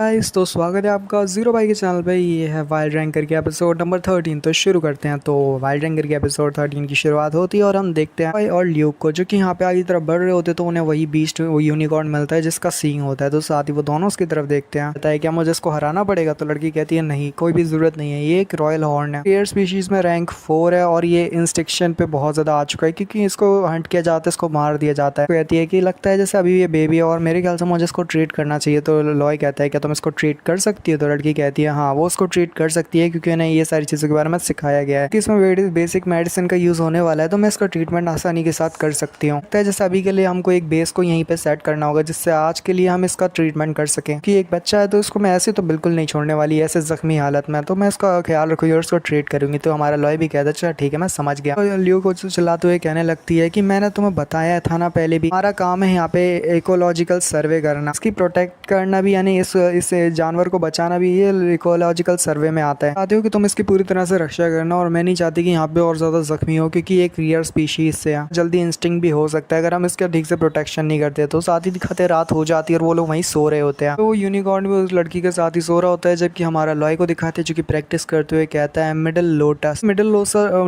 Guys तो स्वागत है आपका जीरो बाई के चैनल पे। ये है वाइल्ड रैंकर के एपिसोड नंबर 13। तो शुरू करते हैं। तो वाइल्ड रैंकर के एपिसोड 13 की शुरुआत होती है और हम देखते हैं भाई और ल्यूक को, जो कि यहाँ पे आगे तरफ बढ़ रहे होते तो उन्हें वही बीस्ट वो यूनिकॉर्न मिलता है जिसका सींग होता है। तो साथ ही वो दोनों उसकी तरफ देखते हैं, कहता है क्या मुझे इसको हराना पड़ेगा? तो लड़की कहती है नहीं, कोई भी जरूरत नहीं है, ये एक रॉयल हॉर्न है, रेयर स्पीशीज में रैंक 4 है और ये इंस्टिक्शन पे बहुत ज्यादा आ चुका है क्योंकि इसको हंट किया जाता है, इसको मार दिया जाता है। तो कहती है कि लगता है जैसे अभी ये बेबी है और मेरे ख्याल से मुझे इसको ट्रीट करना चाहिए। तो लॉय कहता है क्या तुम इसको ट्रीट कर सकती है? तो लड़की कहती है हाँ, वो उसको ट्रीट कर सकती है क्योंकि उन्हें ये सारी चीज़ों के बारे में सिखाया गया है कि इसमें बेसिक मेडिसिन का यूज़ होने वाला है, तो मैं इसका ट्रीटमेंट आसानी के साथ कर सकती हूँ। लगता है जैसे अभी के लिए हमको एक बेस को यहीं पे सेट करना होगा जिससे आज के लिए हम इसका ट्रीटमेंट कर सकें कि एक बच्चा है तो इसको मैं ऐसे तो बिल्कुल नहीं छोड़ने वाली, ऐसे जख्मी हालत में, तो मैं इसका ख्याल रखूँगी और उसको ट्रीट करूँगी। तो हमारा लॉय भी कहता है चल ठीक है मैं समझ गया। तो लियो को चलाते हुए कहने लगती है कि मैंने तुम्हें बताया था ना पहले भी, हमारा काम है यहाँ पे इकोलॉजिकल सर्वे करना, इसकी प्रोटेक्ट करना भी, यानी इस जानवर को बचाना भी ये इकोलॉजिकल सर्वे में आता है। चाहती हूँ कि तुम इसकी पूरी तरह से रक्षा करना और मैं नहीं चाहती कि यहाँ पे और ज्यादा जख्मी हो क्योंकि एक रेयर स्पीशीज से जल्दी इंस्टिंक्ट भी हो सकता है अगर हम इसका ठीक से प्रोटेक्शन नहीं करते। तो साथ ही दिखाते रात हो जाती है और वो लोग वहीं सो रहे होते हैं। तो यूनिकॉर्न भी उस लड़की के साथ ही सो रहा होता है, जबकि हमारा लॉय को दिखाते हैं जो कि प्रैक्टिस करते हुए कहता है मिडल लोटस। मिडल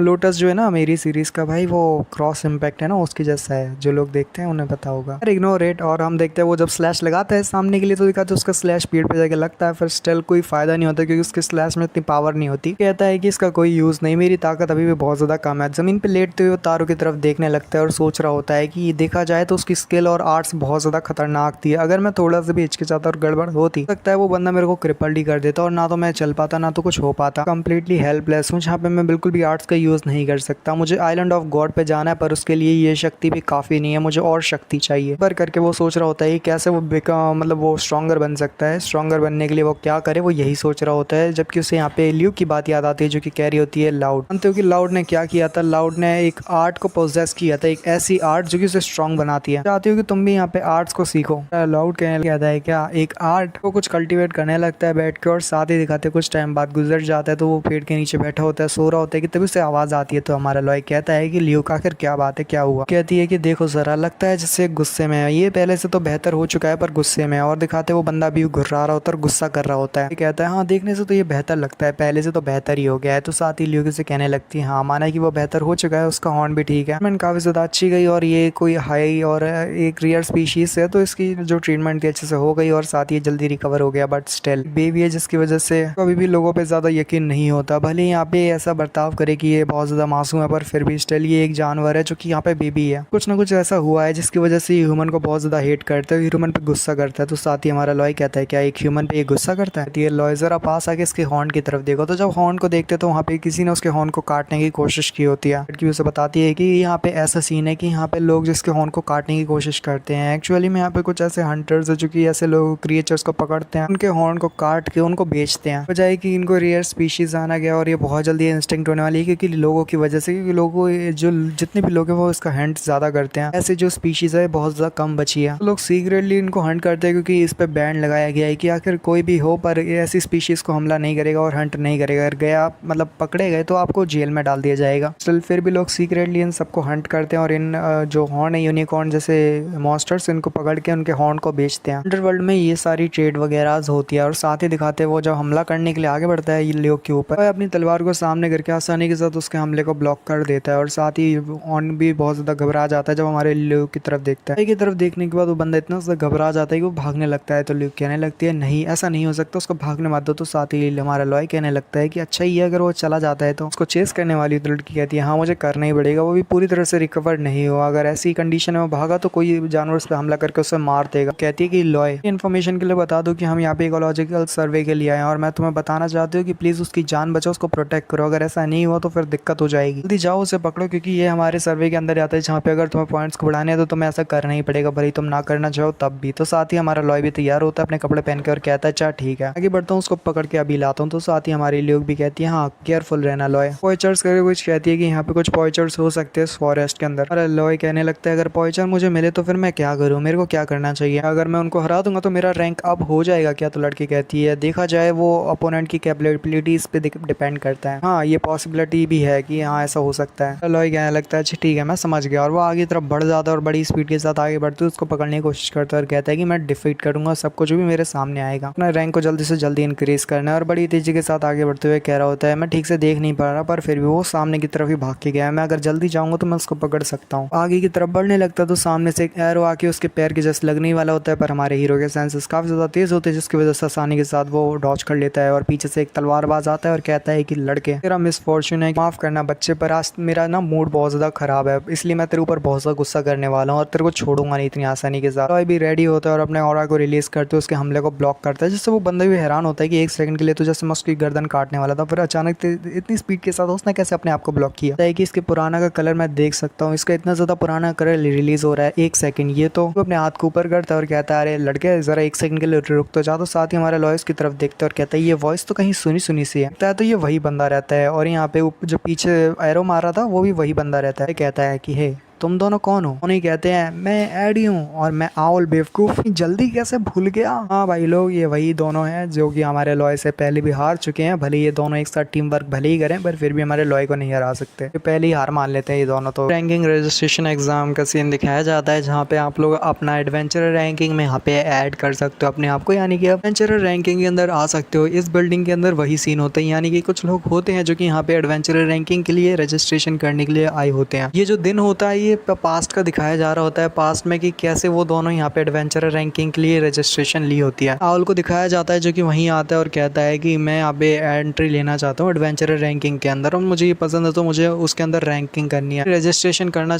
लोटस जो है ना मेरी सीरीज का भाई, वो क्रॉस इम्पैक्ट है ना उसकी जैसा है, जो लोग देखते हैं उन्हें पता होगा। Ignore it. और हम देखते हैं वो जब स्लैश लगाता है सामने के लिए तो दिखाते हैं उसका स्लैश पेड़ पे जाके लगता है, फिर स्टिल कोई फायदा नहीं होता क्योंकि उसके स्लैश में इतनी पावर नहीं होती। कहता है कि इसका कोई यूज नहीं, मेरी ताकत अभी भी बहुत ज्यादा कम है। जमीन पे लेटते हुए तारों की तरफ देखने लगता है और सोच रहा होता है कि देखा जाए तो उसकी स्किल और आर्ट्स बहुत ज्यादा खतरनाक थी। अगर मैं थोड़ा सा भी हिचकिचाता और गड़बड़ होती सकता है वो बंदा मेरे को क्रिपल्ड ही कर देता और ना तो मैं चल पाता ना तो कुछ हो पाता। कंप्लीटली हेल्पलेस हूँ जहाँ पे मैं बिल्कुल भी आर्ट्स का यूज नहीं कर सकता। मुझे आइलैंड ऑफ गॉड पे जाना है पर उसके लिए ये शक्ति भी काफी नहीं है, मुझे और शक्ति चाहिए। पर करके वो सोच रहा होता है कैसे वो मतलब वो स्ट्रॉन्गर बन सकता है। स्ट्रॉन्गर बनने के लिए वो क्या करे, वो यही सोच रहा होता है, जबकि उसे यहाँ पे ल्यूक की बात याद आती है जो कि कह रही होती है लाउड। जानते हो कि लाउड ने क्या किया था? लाउड ने एक आर्ट को पोजेस किया था, एक ऐसी आर्ट जो कि उसे स्ट्रॉन्ग बनाती है। चाहती हो कि तुम भी यहाँ पे आर्ट्स को सीखो? लाउड कहने लगा है क्या एक आर्ट को कुछ कल्टीवेट करने लगता है बैठ के, और साथ ही दिखाते कुछ टाइम बाद गुजर जाता है तो वो पेड़ के नीचे बैठा होता है, सो रहा होता है कि तभी उसे आवाज आती है। तो हमारा लॉय कहता है कि ल्यूक आखिर क्या बात है, क्या हुआ? कहती है कि देखो जरा, लगता है जैसे गुस्से में है, ये पहले से तो बेहतर हो चुका है पर गुस्से में है। और दिखाते वो बंदा भी घुर्रा रहा होता है और गुस्सा कर रहा होता है। कहता है हाँ देखने से तो ये बेहतर लगता है, पहले से तो बेहतर ही हो गया है। तो साथ ही ल्यूक से कहने लगती है हाँ माना कि वो बेहतर हो चुका है, उसका हॉर्न भी ठीक है, ट्रीटमेंट काफी ज्यादा अच्छी गई और ये कोई हाई और एक रेयर स्पीशीज है तो इसकी जो ट्रीटमेंट थी अच्छे से हो गई और साथ ही जल्दी रिकवर हो गया। बट स्टिल बेबी है जिसकी वजह से कभी भी लोगों पे ज्यादा यकीन नहीं होता, भले यहाँ पे ऐसा बर्ताव करे कि ये बहुत ज्यादा मासूम है पर फिर भी स्टिल ये एक जानवर है जो कि यहाँ पे बेबी है। कुछ ना कुछ ऐसा हुआ है जिसकी वजह से ह्यूमन को बहुत ज्यादा हेट करता है, ह्यूमन पे गुस्सा करता है। तो साथ ही हमारा लॉय कहता है क्या एक ह्यूमन पे ये गुस्सा करता है? ये लॉय जरा पास आके इसके हॉर्न की तरफ देखो। तो जब हॉर्न को देखते तो वहाँ पे किसी ने उसके हॉर्न को काटने की कोशिश की होती है। लड़की उसे बताती है कि यहाँ पे ऐसा सीन है कि यहाँ पे लोग जिसके हॉर्न को काटने की कोशिश करते हैं, एक्चुअली में यहाँ पे कुछ ऐसे हंटर्स है जो कि ऐसे लोग क्रिएचर्स को पकड़ते हैं, उनके हॉर्न को काट के उनको बेचते हैं, बजाय कि इनको रेयर स्पीशीज आना गया और ये बहुत जल्दी इंस्टिंक्ट होने वाली है क्योंकि लोगों की वजह से, क्योंकि लोगों जो जितने भी लोग हैं वो इसका हंट ज्यादा करते हैं। ऐसे जो स्पीशीज है बहुत ज्यादा कम बची है, लोग सीक्रेटली इनको हंट करते हैं क्योंकि इस पे बैन लगाया गया है कि आखिर कोई भी हो पर ऐसी स्पीशीज को हमला नहीं करेगा और हंट नहीं करेगा। अगर गया मतलब पकड़े गए तो आपको जेल में डाल दिया जाएगा। चल फिर भी लोग सीक्रेटली इन सबको हंट करते हैं और इन जो हॉर्न है यूनिकॉर्न जैसे मॉन्स्टर्स, इनको पकड़ के उनके हॉर्न को बेचते हैं। अंडरवर्ल्ड में ये सारी ट्रेड वगैरह होती है। और साथ ही दिखाते हैं वो जब हमला करने के लिए आगे बढ़ता है ल्यूक के ऊपर, वह अपनी तलवार को सामने करके आसानी के साथ उसके हमले को ब्लॉक कर देता है। और साथ ही हॉर्न भी बहुत ज्यादा घबरा जाता है जब हमारे ल्यूक की तरफ देखता है। की तरफ देखने के बाद वो बंदा इतना ज्यादा घबरा जाता है कि वो भागने लगता है। तो ल्यूक कहने लगती है नहीं ऐसा नहीं हो सकता, उसको भागने मत दो। तो साथ ही हमारा लॉय कहने लगता है कि अच्छा ही अगर वो चला जाता है तो उसको चेस करने वाली। तो लड़की कहती है हाँ मुझे करना ही पड़ेगा, वो भी पूरी तरह से रिकवर नहीं हुआ, अगर ऐसी कंडीशन में भागा तो कोई जानवर उस पर हमला करके उसे मार देगा। कहती है कि लॉय इन्फॉर्मेशन के लिए बता दो कि हम यहाँ पे इकोलॉजिकल सर्वे के लिए आए हैं और मैं तुम्हें बताना चाहती हूँ कि प्लीज उसकी जान बचाओ, उसको प्रोटेक्ट करो, अगर ऐसा नहीं हुआ तो फिर दिक्कत हो जाएगी। जल्दी जाओ उसे पकड़ो क्योंकि ये हमारे सर्वे के अंदर आता है जहाँ पे अगर तुम्हें पॉइंट्स को बढ़ाने हैं तो तुम्हें ऐसा करना ही पड़ेगा, भले तुम ना करना चाहो तब भी। तो साथ ही हमारा लॉय भी तैयार होता है अपने कपड़े पहन के और कहता है अच्छा ठीक है आगे बढ़ता हूँ, उसको पकड़ के अभी लाता हूँ। तो साथ ही हमारी लोग भी कहती है हाँ केयरफुल रहना लॉय। पॉइचर्स करके कुछ कहती है कि यहाँ पे कुछ पॉइचर्स हो सकते हैं इस फॉरेस्ट के अंदर। अरे लॉय कहने लगता है अगर पॉइचर मुझे मिले तो फिर मैं क्या करूँ, मेरे को क्या करना चाहिए? अगर मैं उनको हरा दूंगा तो मेरा रैंक अप हो जाएगा क्या? तो लड़की कहती है देखा जाए वो अपोनेंट की कैपेबिलिटीज पे डिपेंड करता है, हाँ ये पॉसिबिलिटी भी है कि हाँ ऐसा हो सकता है। लॉय कहने लगता है अच्छा ठीक है मैं समझ गया। और वो आगे तरफ बढ़ जाता है और बड़ी स्पीड के साथ आगे बढ़ते उसको पकड़ने की कोशिश करता है और कहता है कि मैं डिफीट करूंगा सबको जो भी मेरे सामने सामने आएगा। अपना रैंक को जल्दी से जल्दी इंक्रीज करना है और बड़ी तेजी के साथ आगे बढ़ते हुए कह रहा होता है मैं ठीक से देख नहीं पा रहा पर फिर भी वो सामने की तरफ ही भाग के गया है, मैं अगर जल्दी जाऊंगा तो मैं उसको पकड़ सकता हूँ। आगे की तरफ बढ़ने लगता तो सामने से एक एरो आके उसके पैर के जस्ट लगने वाला होता है, पर हमारे हीरो के सेंसेस काफी ज्यादा तेज होते हैं जिसकी वजह से आसानी के साथ वो डॉज कर लेता है और पीछे से एक तलवारबाज आता है और कहता है कि लड़के तेरा मिसफॉर्चून है, माफ करना बच्चे पर आज मेरा ना मूड बहुत ज्यादा खराब है, इसलिए मैं तेरे ऊपर बहुत ज्यादा गुस्सा करने वाला हूँ और तेरे को छोड़ूंगा नहीं इतनी आसानी के साथ। तो भी रेडी होता है और अपने ऑरा को रिलीज करते उसके हमले को ब्लॉक करता है, जिससे वो बंदा भी हैरान होता है कि एक सेकंड के लिए तो जैसे मैं उसकी गर्दन काटने वाला था, फिर अचानक इतनी स्पीड के साथ उसने कैसे अपने आप को ब्लॉक किया है कि इसके पुराना का कलर मैं देख सकता हूँ, इसका इतना ज्यादा पुराना कलर रिलीज हो रहा है एक सेकंड। ये तो अपने हाथ को ऊपर करता है और कहता है अरे लड़के जरा एक सेकंड के लिए रुक तो जा। तो साथ ही हमारे लॉयस की तरफ देखते हैं और कहता है ये वॉइस तो कहीं सुनी सुनी सी है, तो ये वही बंदा रहता है और यहाँ पे जो पीछे एरो मारा था वो भी वही बंदा रहता है। कहता है कि हे तुम दोनों कौन हो? उन्हें कहते हैं मैं एडी हूँ और मैं आउल बेवकूफ, जल्दी कैसे भूल गया। हाँ भाई लोग ये वही दोनों हैं जो कि हमारे लॉय से पहले भी हार चुके हैं, भले ये दोनों एक साथ टीम वर्क भले ही करें पर फिर भी हमारे लॉय को नहीं हरा सकते, ये पहले ही हार मान लेते हैं ये दोनों। तो रैंकिंग रजिस्ट्रेशन एग्जाम का सीन दिखाया जाता है जहाँ पे आप लोग अपना एडवेंचर रैंकिंग में यहाँ पे ऐड कर सकते हो अपने आप को, यानी कि एडवेंचर रैंकिंग के अंदर आ सकते हो। इस बिल्डिंग के अंदर वही सीन होता है, यानी कि कुछ लोग होते हैं जो कि यहाँ पे एडवेंचर रैंकिंग के लिए रजिस्ट्रेशन करने के लिए आए होते हैं। ये जो दिन होता है ये पास्ट का दिखाया जा रहा होता है, पास्ट में कि कैसे वो दोनों यहाँ पे एडवेंचर रैंकिंग के लिए रजिस्ट्रेशन ली होती है। आउल को दिखाया जाता है जो कि वहीं आता है और कहता है कि मैं यहाँ पे एंट्री लेना चाहता हूँ एडवेंचर रैंकिंग के अंदर और मुझे ये पसंद है तो मुझे उसके अंदर रैंकिंग करनी है, रजिस्ट्रेशन करना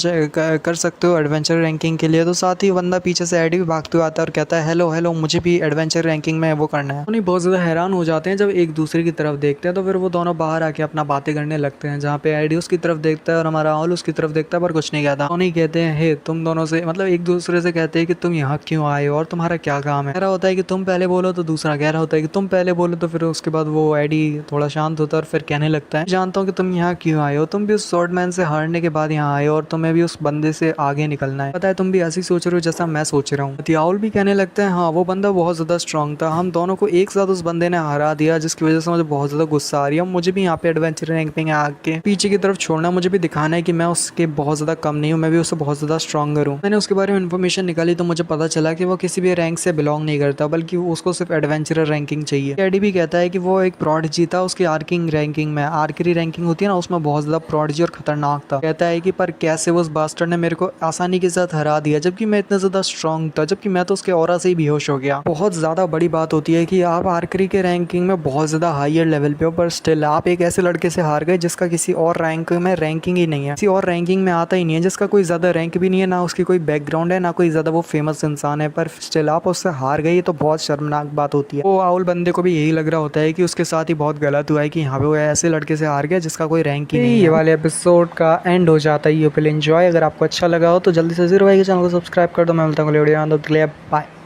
कर सकते हो एडवेंचर रैंकिंग के लिए। तो साथ ही बंदा पीछे से एडी भी भागते हुए आता है और कहता है हेलो हेलो मुझे भी एडवेंचर रैंकिंग में वो करना है। उन्हें बहुत ज्यादा हैरान हो जाते हैं जब एक दूसरे की तरफ देखते हैं, तो फिर वो दोनों बाहर आके अपना बातें करने लगते हैं, जहाँ पे एडी उसकी तरफ देखता है और हमारा आउल उसकी तरफ देखता है पर कुछ नहीं कहता। उन्हें कहते हैं हे तुम दोनों से मतलब एक दूसरे से कहते हैं कि तुम यहाँ क्यों आए हो और तुम्हारा क्या काम है। कह रहा होता है कि तुम पहले बोलो तो दूसरा कह रहा होता है कि तुम पहले बोलो, तो फिर उसके बाद वो एडी थोड़ा शांत होता है और फिर कहने लगता है जानता हूँ कि तुम यहाँ क्यों आए हो, तुम भी उस स्वॉर्डमैन से हारने के बाद यहाँ आए हो और तुम्हें भी उस बंदे से आगे निकलना है, पता है तुम भी ऐसी सोच रहे हो जैसा मैं सोच रहा हूँ। तियाउल भी कहने लगता है हाँ वो बंदा बहुत ज्यादा स्ट्रांग था, हम दोनों को एक साथ उस बंदे ने हरा दिया जिसकी वजह से मुझे बहुत ज्यादा गुस्सा आ रही है, मुझे भी यहाँ पे एडवेंचर रैंकिंग में आके पीछे की तरफ छोड़ना, मुझे भी दिखाना है कि मैं उसके बहुत ज्यादा कम नहीं हूँ, मैं भी उससे बहुत ज्यादा स्ट्रांगर हूँ। मैंने उसके बारे में इन्फॉर्मेशन निकाली तो मुझे पता चला कि वो किसी भी रैंक से बिलोंग नहीं करता बल्कि उसको सिर्फ एडवेंचरर रैंकिंग चाहिए। एडी भी कहता है कि वो एक प्रोडिजी था, उसकी आर्किंग रैंकिंग में आर्करी रैंकिंग होती है ना उसमें बहुत ज्यादा प्रोडिजी और खतरनाक था। कहता है कि पर कैसे वो उस बास्टर्ड ने मेरे को आसानी के साथ हरा दिया जबकि मैं इतना ज्यादा स्ट्रांग था, जबकि मैं तो उसके ऑरा से ही बेहोश हो गया। बहुत ज्यादा बड़ी बात होती है कि आप आर्करी के रैंकिंग में बहुत ज्यादा हायर लेवल पे हो पर स्टिल आप एक ऐसे लड़के से हार गए जिसका किसी और रैंक में रैंकिंग ही नहीं है, किसी और रैंकिंग में आता ही नहीं है, जिसका कोई ज्यादा रैंक भी नहीं है, ना उसकी कोई बैकग्राउंड है, ना कोई ज्यादा वो फेमस इंसान है, पर स्टिल आप उससे हार गई तो बहुत शर्मनाक बात होती है। वो आउल बंदे को भी यही लग रहा होता है कि उसके साथ ही बहुत गलत हुआ है कि यहाँ पे वो ऐसे लड़के से हार गया जिसका कोई रैंक ही नहीं है। ये वाले एपिसोड का एंड हो जाता है। You will enjoy. अगर आपको अच्छा लगा हो तो जल्दी से 0 भाई के चैनल को सब्सक्राइब कर दो। मैं मिलता हूँ बाय।